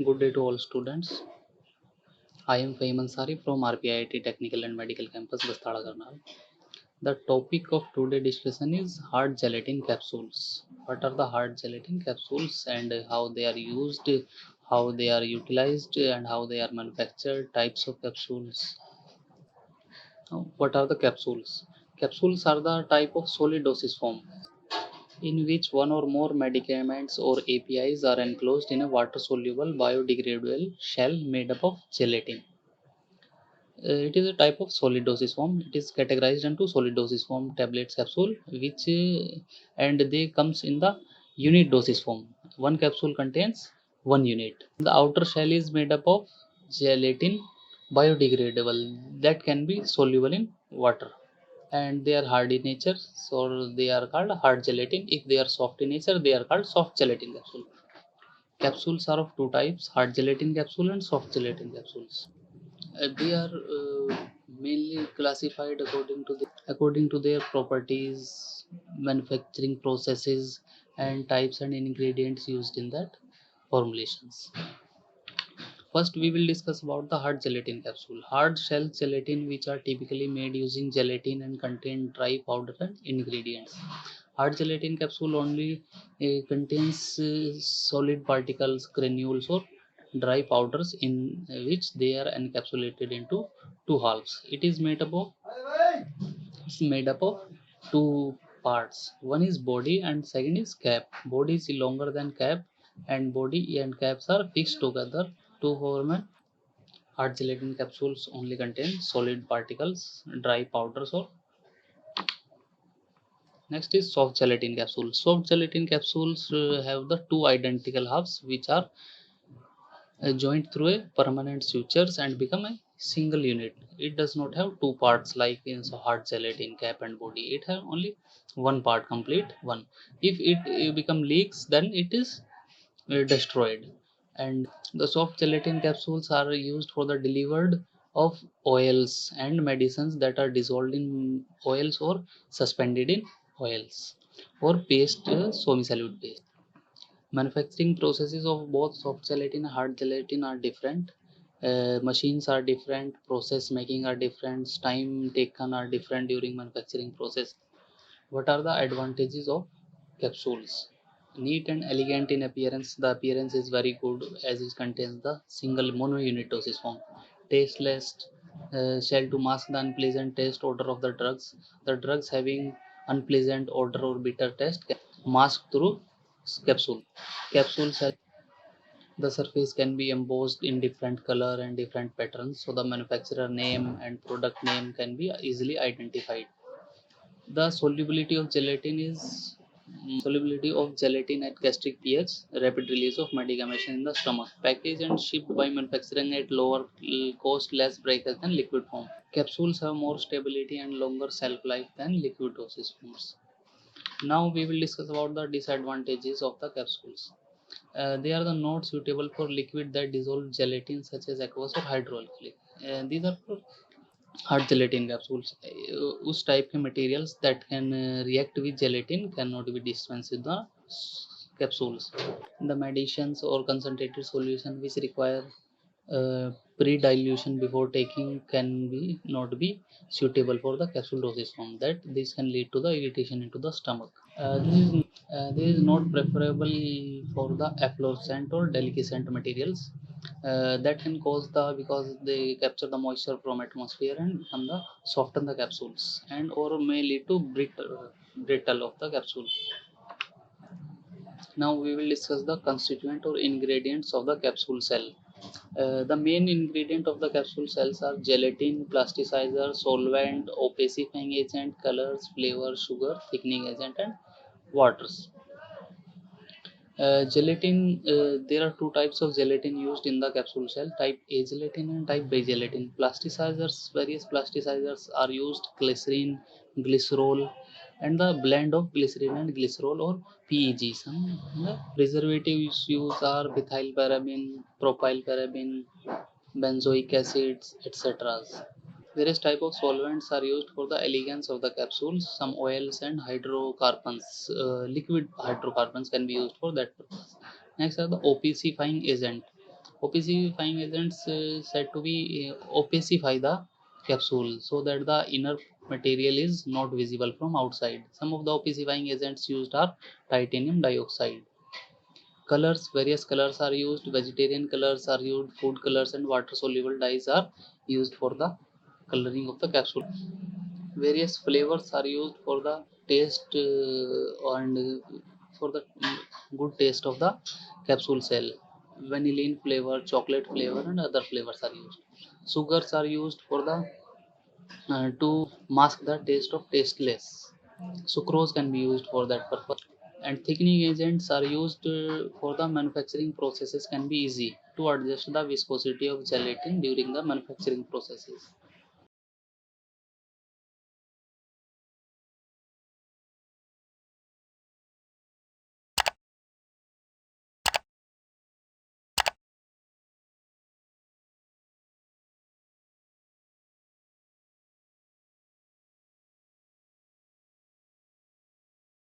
Good day to all students. I am Fahim Ansari from RPIIT Technical and Medical Campus, Karnal. The topic of today's discussion is hard gelatin capsules. What are the hard gelatin capsules and how they are used, how they are utilized, and how they are manufactured, types of capsules. What are the capsules? Capsules are the type of solid dosage form in which one or more medicaments or APIs are enclosed in a water soluble biodegradable shell made up of gelatin. It is a type of solid dosage form. It is categorized into solid dosage form, tablets, capsule, which and they comes in the unit dosage form. One capsule contains one unit. The outer shell is made up of gelatin, biodegradable, that can be soluble in water, and they are hard in nature, so they are called hard gelatin. If they are soft in nature, they are called soft gelatin capsule. Capsules are of two types: hard gelatin capsule and soft gelatin capsules. They are mainly classified according to their properties, manufacturing processes, and types and ingredients used in that formulations. First, we will discuss about the hard gelatin capsule. Hard shell gelatin, which are typically made using gelatin and contain dry powder and ingredients. Hard gelatin capsule only contains solid particles, granules, or dry powders in which they are encapsulated into two halves. It is made up of two parts. One is body and second is cap. Body is longer than cap, and body and caps are fixed together to form a hard gelatin. Capsules only contain solid particles, dry powders, or next is soft gelatin capsules. Soft gelatin capsules have the two identical halves which are joined through a permanent sutures and become a single unit. It does not have two parts like in hard gelatin cap and body. It have only one part, complete one. If it become leaks, then it is destroyed. And the soft gelatin capsules are used for the delivered of oils and medicines that are dissolved in oils or suspended in oils or paste, semi-solute paste. Manufacturing processes of both soft gelatin and hard gelatin are different. Machines are different, process making are different, time taken are different during manufacturing process. What are the advantages of capsules? Neat and elegant in appearance. The appearance is very good as it contains the single mono-unit dosage form. Tasteless, shell to mask the unpleasant taste odor of the drugs. The drugs having unpleasant odor or bitter taste can masked through capsule. Capsules have the surface can be embossed in different color and different patterns, so the manufacturer name and product name can be easily identified. The solubility of gelatin at gastric pH, rapid release of medication in the stomach, packaged and shipped by manufacturing at lower cost, less breakage than liquid form. Capsules have more stability and longer shelf life than liquid dosage forms. Now we will discuss about the disadvantages of the capsules. They are the not suitable for liquid that dissolve gelatin such as aqueous or hydroalcoholic. These are for hard gelatin capsules. उस type के materials that can react with gelatin cannot be dispensed with the capsules. The medicines or concentrated solution which require pre-dilution before taking can be not be suitable for the capsule dosage form, that this can lead to the irritation into the stomach. This is not preferable for the efflorescent or delicescent materials that can cause the because they capture the moisture from atmosphere and become the soften the capsules and or may lead to brittle of the capsule. Now we will discuss the constituent or ingredients of the capsule cell. The main ingredient of the capsule cells are gelatin, plasticizer, solvent, opacifying agent, colors, flavor, sugar, thickening agent, and waters. Gelatin, there are two types of gelatin used in the capsule shell: type A gelatin and type B gelatin. Plasticizers, various plasticizers are used: glycerin, glycerol, and the blend of glycerin and glycerol or PEG. Some preservatives used are methyl paraben, propyl paraben, benzoic acids, etc. Various type of solvents are used for the elegance of the capsules. Some oils and hydrocarbons, liquid hydrocarbons can be used for that purpose. Next are the opacifying agent. Opacifying agents said to be opacify the capsule so that the inner material is not visible from outside. Some of the opacifying agents used are titanium dioxide. Colors, various colors are used. Vegetarian colors are used, food colors and water soluble dyes are used for the coloring of the capsule. Various flavors are used for the taste and for the good taste of the capsule cell. Vanillin flavor, chocolate flavor and other flavors are used. Sugars are used for the to mask the taste of tasteless. Sucrose can be used for that purpose. And thickening agents are used for the manufacturing processes can be easy to adjust the viscosity of gelatin during the manufacturing processes.